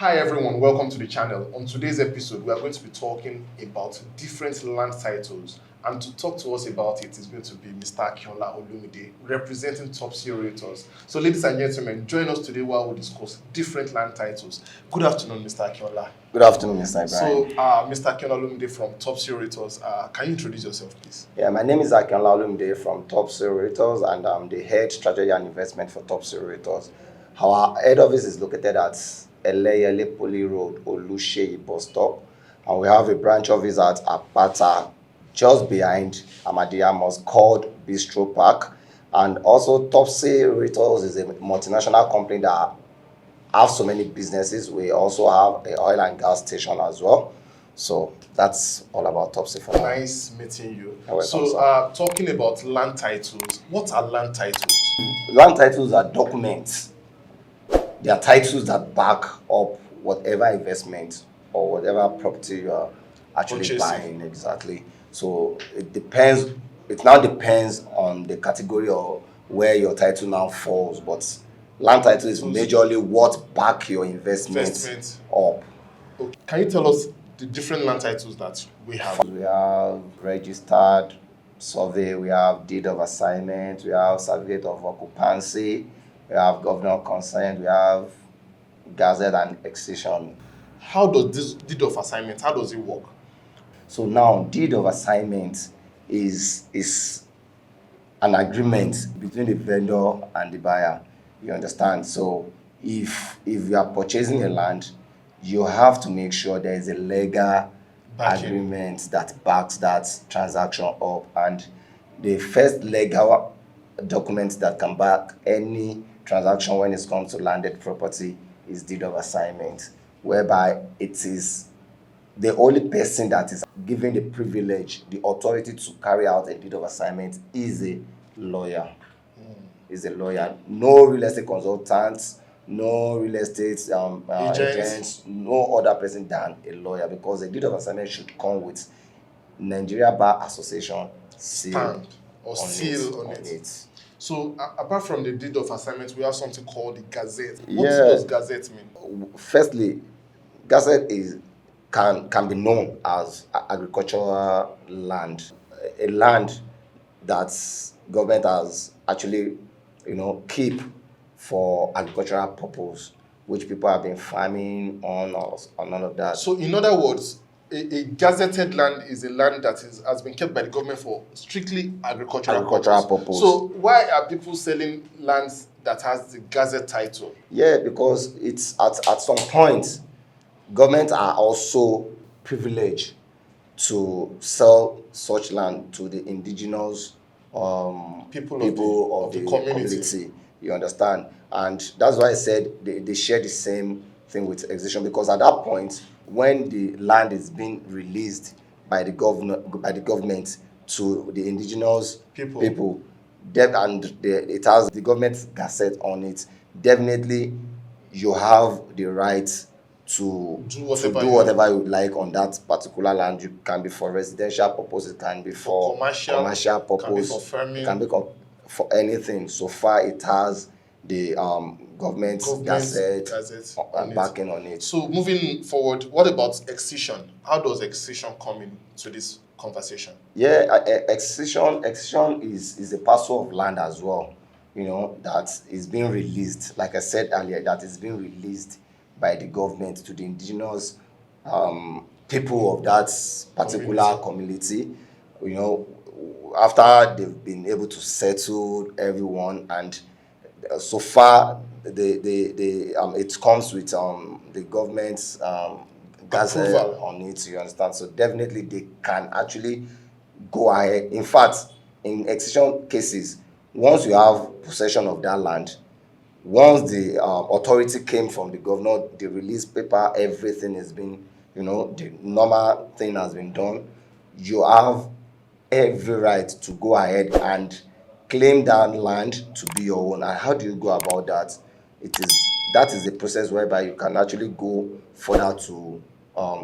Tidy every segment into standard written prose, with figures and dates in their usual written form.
Hi everyone, welcome to the channel. On today's episode, we are going to be talking about different land titles, and to talk to us about it is going to be Mr. Akinola Olumide, representing Top Sea Realtors. So ladies and gentlemen, join us today while we discuss different land titles. Good afternoon, Mr. Akinola. Good afternoon, Mr. Ibrahim. So, Mr. Akinola Olumide from Top Sea Realtors, can you introduce yourself, please? Yeah, my name is Akinola Olumide from Top Sea Realtors, and I'm the head strategy and investment for Top Sea Realtors. Our head office is located at Eleyele Poli Road, Olusheyi bus stop, and we have a branch office at Apata, just behind Ahmadiyya Mosque, called Bistro Park. And also, Top Sea Realtors is a multinational company that have so many businesses. We also have an oil and gas station as well. So that's all about Top Sea for now. Nice meeting you. Welcome, So, talking about land titles, what are land titles? Land titles are documents. They are titles that back up whatever investment or whatever property you are actually Purchasing. buying. Exactly. So it depends. It now depends on the category or where your title now falls. But land title is majorly what back your investment up. Okay. Can you tell us the different land titles that we have? We have registered survey, we have deed of assignment, we have certificate of occupancy, we have governor consent, we have Gazette and Excision. How does this deed of assignment, how does it work? So now, deed of assignment is an agreement between the vendor and the buyer. You understand? So if you are purchasing a land, you have to make sure there is a legal agreement that backs that transaction up. And the first legal document that can back any transaction when it comes to landed property is deed of assignment, whereby it is the only person that is given the privilege, the authority to carry out a deed of assignment is a lawyer. Is a lawyer. No real estate consultants, no real estate agents, no other person than a lawyer, because a deed of assignment should come with Nigeria Bar Association seal on it. So apart from the deed of assignment, we have something called the Gazette. What does Gazette mean? Firstly, Gazette can be known as agricultural land, a land that government has actually keep for agricultural purpose, which people have been farming on or none of that. So in other words, a gazetted land is a land that has been kept by the government for strictly agricultural purpose. So why are people selling lands that has the Gazette title? Yeah, because it's at some point, governments are also privileged to sell such land to the indigenous people of the community. You understand? And that's why I said they share the same thing with Excision, because at that point, when the land is being released by the government to the indigenous people, it has the government gazette on it, definitely you have the right to do whatever you like on that particular land. You can be for residential purpose, it can be for commercial purpose, it can be for anything. So far, it has the government gazette backing on it. So moving forward, what about Excision? How does Excision come into this conversation? Yeah, Excision is a parcel of land as well, that is being released, like I said earlier, that is being released by the government to the indigenous people of that particular community. After they've been able to settle everyone, and so far it comes with the government's gazette on it. You understand? So definitely they can actually go ahead. In fact, in Excision cases, once you have possession of that land, once the authority came from the governor, the release paper, everything has been, the normal thing has been done, you have every right to go ahead and claim that land to be your own. And how do you go about that? That is the process whereby you can actually go further to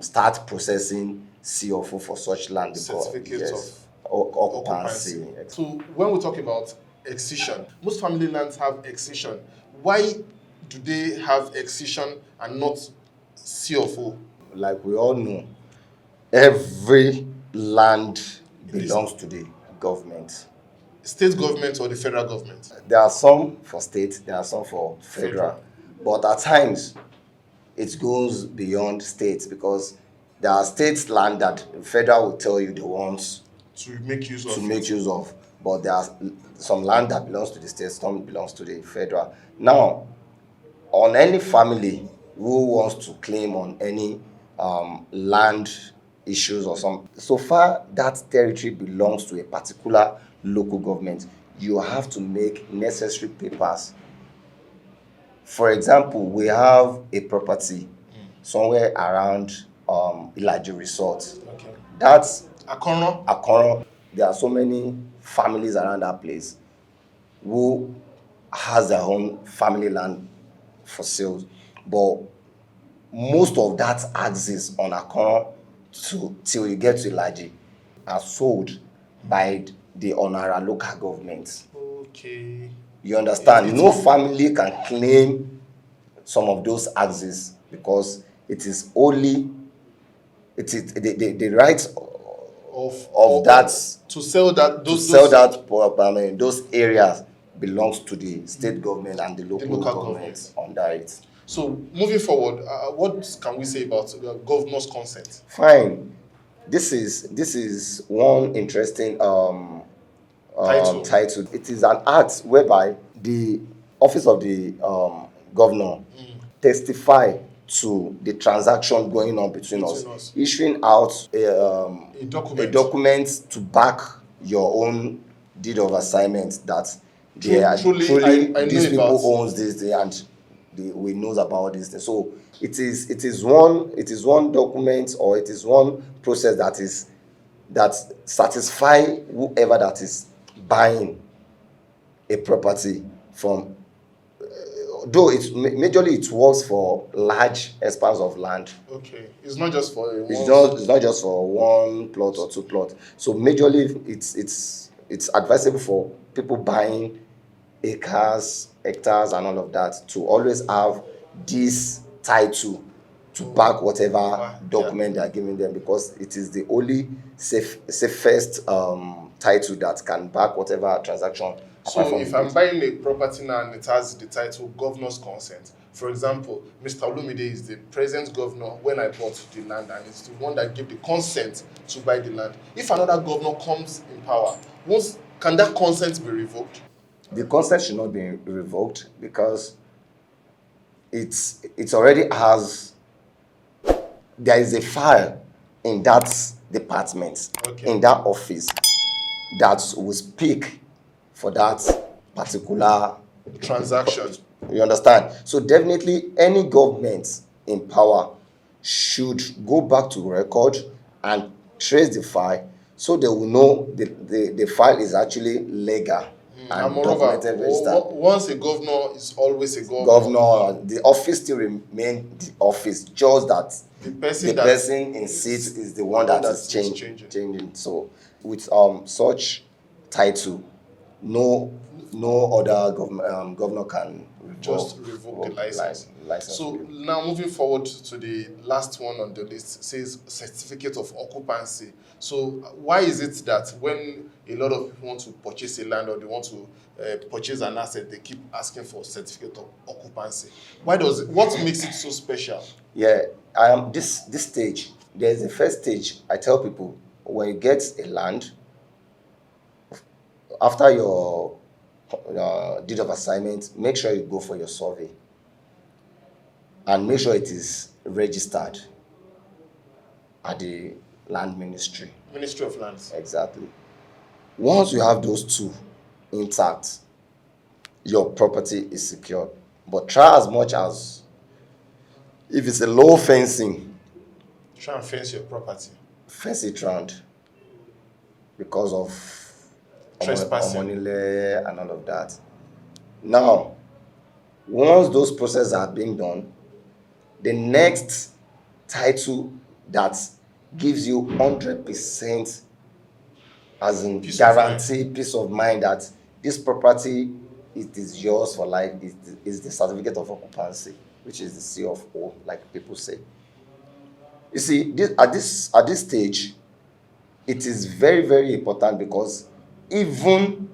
start processing CFO for such land. Certificates of occupancy. So when we talk about Excision, most family lands have Excision. Why do they have Excision and not C of O. Like we all know, every land This belongs to the government. state government or the federal government? There are some for state, there are some for federal. Federal. But at times, it goes beyond states because there are states land that federal will tell you they want To make use of to it. make use of, but there are some land that belongs to the state, some belongs to the federal. Now, on any family who wants to claim on any land issues or some, so far that territory belongs to a particular local government, you have to make necessary papers. For example, we have a property somewhere around Ilaji Resort. Okay. That's Akono. Akoron. There are so many families around that place who has their own family land for sale, but most of that axis on Akoron till you get to Ilaji are sold by the Onara local government. Okay. You understand? No family can claim some of those axes because it is only the rights of that to sell that those areas belongs to the state government and the local local government under it. So moving forward, what can we say about governor's consent? Fine. This is one interesting title. It is an act whereby the office of the governor testify to the transaction going on between us, issuing out a document to back your own deed of assignment that truly these people owns this thing and we knows about this thing. So it is one document, or it is one process that satisfy whoever that is buying a property from, though it's majorly it works for large expanse of land. Okay, it's not just for it's not just for one plot or two plot. So majorly it's advisable for people buying acres, hectares and all of that to always have this title to back whatever document they are giving them, because it is the only safest title that can back whatever transaction. So if I'm buying a property now and it has the title governor's consent, for example, Mr. Olumide is the present governor when I bought the land and it's the one that gave the consent to buy the land. If another governor comes in power, can that consent be revoked? The consent should not be revoked because it already has, there is a file in that department, in that office, that will speak for that particular transaction. You understand? So definitely any government in power should go back to record and trace the file so they will know the file is actually legal. And moreover, once a governor is always a governor, the office still remains the office, just that the person in seat is the one that is changing. So with such title, no other governor can revoke the license. So now moving forward to the last one on the list, says certificate of occupancy. So why is it that when a lot of people want to purchase a land or they want to purchase an asset, they keep asking for certificate of occupancy? What makes it so special? Yeah, this stage, there's the first stage. I tell people, when you get a land, after your deed of assignment, make sure you go for your survey and make sure it is registered at the land ministry. Ministry of Lands. Exactly. Once you have those two intact, your property is secured. But try as much as, if it's a low fencing, try and fence your property. Fence it round because of trespassing and all of that. Now, once those processes are being done, the next title that gives you 100% as in guaranteed peace of mind that this property, it is yours for life, is the certificate of occupancy. which is the CFO, like people say. You see, at this stage, it is very, very important because even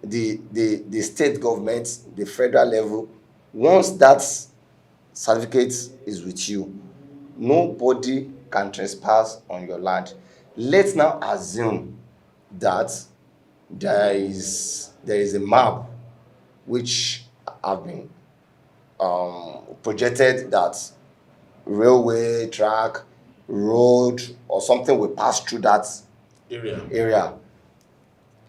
the state government, the federal level, once that certificate is with you, nobody can trespass on your land. Let's now assume that there is a map which have been projected that railway track, road, or something will pass through that area.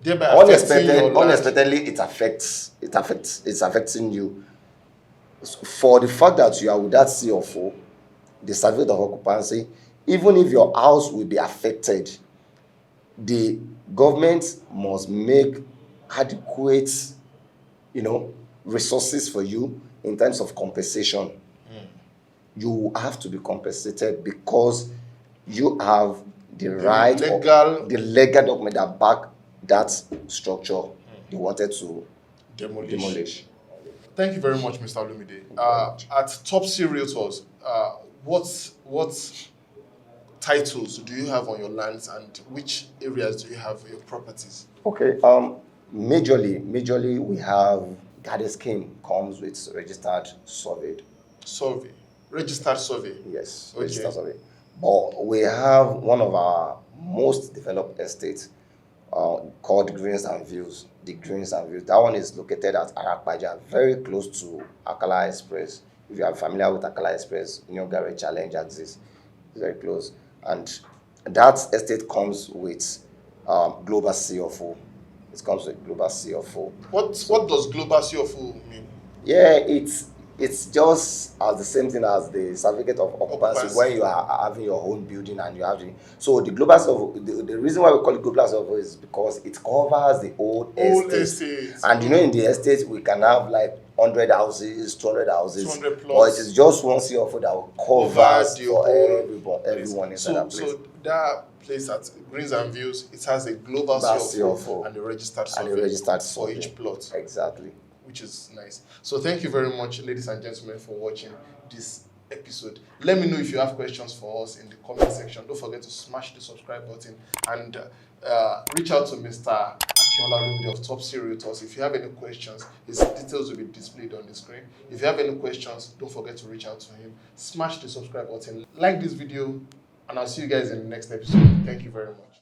Thereby affecting your land. Unexpectedly, it's affecting you. For the fact that you are with that CFO, the certificate of occupancy, even if your house will be affected, the government must make adequate, resources for you in terms of compensation. You have to be compensated because you have the right, the legal document that back that structure they wanted to demolish. Thank you very much, Mr. Olumide. At Top C Realtors, what titles do you have on your lands, and which areas do you have your properties? Okay. Majorly we have garden scheme comes with registered survey. Registered survey. Yes, Okay. registered survey. But we have one of our most developed estates called Greens and Views. The Greens and Views. That one is located at Arakpaja, very close to Akala Express. If you are familiar with Akala Express, New Garage Challenge exists. It's very close. And that estate comes with Global CFO. It comes with Global CFO. What does Global CFO mean? Yeah, it's just as the same thing as the certificate of occupancy when you are having your own building and you have so the global CFO, the reason why we call it global CFO is because it covers the old estate. And in the estate we can have like 100 houses, 200 houses, 200 plus. Or it is just one CFO that will cover for everyone inside that place. So that place at Greens and Views, it has a global CFO and a registered survey for each plot. Exactly. Which is nice. So thank you very much, ladies and gentlemen, for watching this episode. Let me know if you have questions for us in the comment section. Don't forget to smash the subscribe button and reach out to Mr. Akinola Olumide of Top C Realtors. If you have any questions, his details will be displayed on the screen. If you have any questions, don't forget to reach out to him. Smash the subscribe button, like this video, and I'll see you guys in the next episode. Thank you very much.